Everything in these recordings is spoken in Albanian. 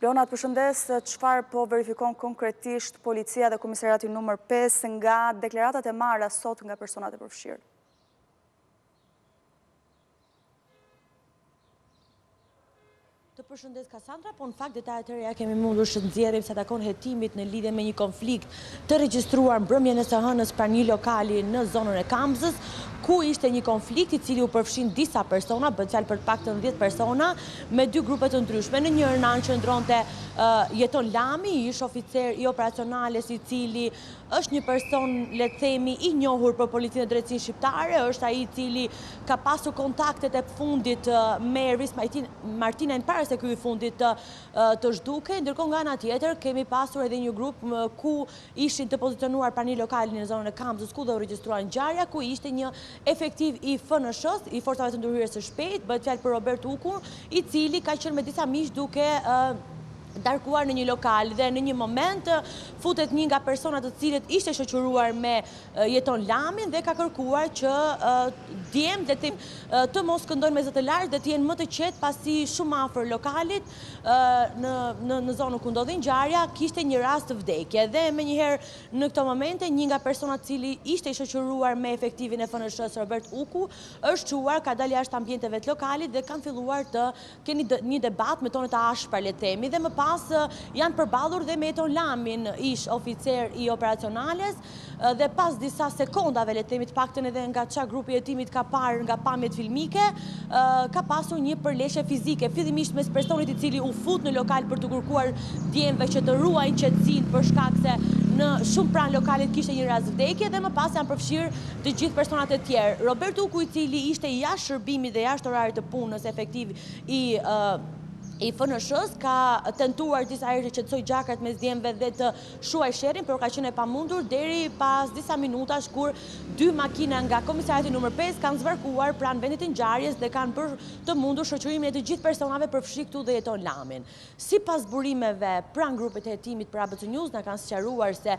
Leonat, përshëndes, çfarë po verifikon konkretisht policia dhe komisariati numër 5 nga deklaratat e marra sot nga personat e përfshirë? Të përshëndes Kassandra, po në fakt detajet e reja kemi mundur të nxjerrim sa takon hetimit në lidhje me një konflikt të regjistruar mbrëmjen e së hënës pranë një lokali në zonën e Kamzës, ku ishte një konflikt i cili u përfshin disa persona, bëhet fjalë për të paktën 10 persona, me dy grupe të ndryshme. Në njërin anë qëndronte Jeton Lami, ish oficer i operacionales, i cili është një person, le të themi, i njohur për Policinë e Drejtësisë Shqiptare, është ai i cili ka pasur kontaktet e fundit me Ervis Martinajn para se ky i fundit të zhdukej, ndërkohë nga ana tjetër kemi pasur edhe një grup ku ishin të pozicionuar pranë një lokali në zonën e Kamzës, ku do u regjistruar ngjarja, ku ishte një efektiv i FNSH-s, i Forcave të Ndërhyrjes së Shpejtë, bëhet fjalë për Robert Ukun, i cili ka qenë me disa miq duke darkuar në një lokal dhe në një moment futet një nga personat të cilët ishte shoqëruar me Jeton Lamin dhe ka kërkuar që djemt të mos këndojnë me zë të lartë dhe të jenë më të qetë pasi shumë afër lokalit në zonën ku ndodhi ngjarja kishte një rast të vdekje dhe menjëherë në këto momente një nga personat cili ishte i shoqëruar me efektivin e FNSH-s Robert Uku është çuar, ka dalë jashtë ambienteve të lokalit dhe kanë filluar të kenë një debat me tonë të ashpër, le të themi, dhe më pas janë përballur dhe me Jeton Lamin, ish oficer i operacionales, dhe pas disa sekondave, le të themi, të paktën edhe nga çka grupi i hetimit ka parë nga pamjet filmike, ka pasur një përleshje fizike, fillimisht mes personit i cili u fut në lokal për të kërkuar djemve që të ruajnë qetësinë për shkak se në shumë pranë lokalit kishte një rast vdekje dhe më pas janë përfshirë të gjithë personat e tjerë. Robert Uku, i cili ishte jashtë shërbimit dhe jashtë orarit të punës efektiv i FNSH-s, ka tentuar disa herë të qetësoj gjakrat mes djemve dhe të shuaj sherrin, por ka qenë e pamundur deri pas disa minutash kur dy makina nga komisariati numër 5 kanë zvarkuar pranë vendit të ngjarjes dhe kanë bërë të mundur shoqërimin e të gjithë personave përfshirë këtu dhe Jeton Lamin. Sipas burimeve pranë grupit të hetimit për ABC News na kanë sqaruar se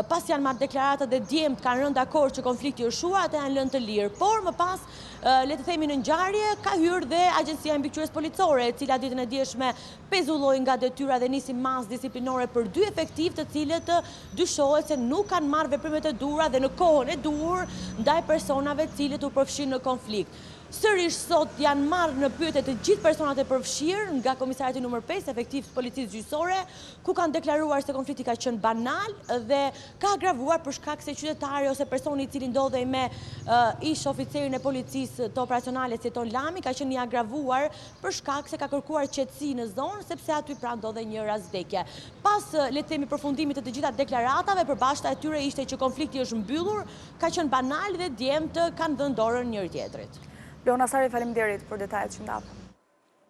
pas janë marrë deklaratat dhe djemt kanë rënë dakord që konflikti u shua, ata janë lënë të lirë, por më pas le të themi në ngjarje ka hyrë dhe Agjencia e Mbikëqyrjes Policore, e cila ditën e dieshme pezulloi nga detyra dhe nisi masë disiplinore për dy efektiv të cilët dyshohet se nuk kanë marrë veprimet e duhura dhe në kohën e duhur ndaj personave të cilët u përfshin në konflikt. Sërish sot janë marrë në pyetje të gjithë personat e përfshirë nga komisariati numër 5 efektiv të policisë gjyqësore, ku kanë deklaruar se konflikti ka qenë banal dhe ka agravuar për shkak se qytetari ose personi i cili ndodhej me ish oficerin e policisë të operacionales Jeton Lami ka qenë i agravuar për shkak se ka kërkuar qetësi në zonë sepse aty pranë ndodhej një rast vdekje. Pas le të themi përfundimit të gjitha deklaratave, përbashkëta e tyre ishte që konflikti është mbyllur, ka qenë banal dhe djemt kanë dhënë dorën njëri tjetrit. Leona Sari, faleminderit për detajet që ndap.